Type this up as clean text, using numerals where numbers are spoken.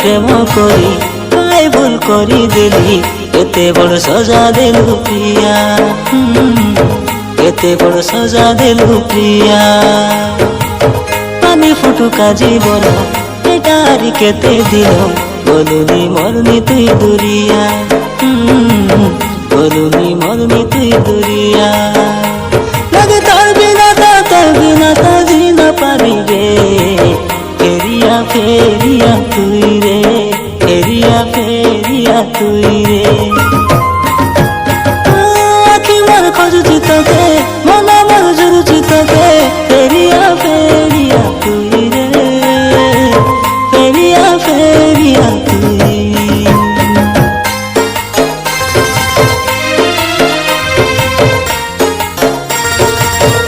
প্রেম করি কাই ভুল করি দেলি এতে বড় সজা দেলু প্রিয়া এতে বড় সজা দেলু প্রিয়া পানি ফুটুকা জীবন এটারি কেতে দিল বলুনি মরনি তুই দুরিয়া বলুনি মরনি তুই দুরিয়া লাগে তোর বিনা তা জিনা পারি রে ফেরিয়া ফেরিয়া তুই রে ফেরিয়া ফেরিয়া তুই রে আখি মোর খোঁজুছি তোকে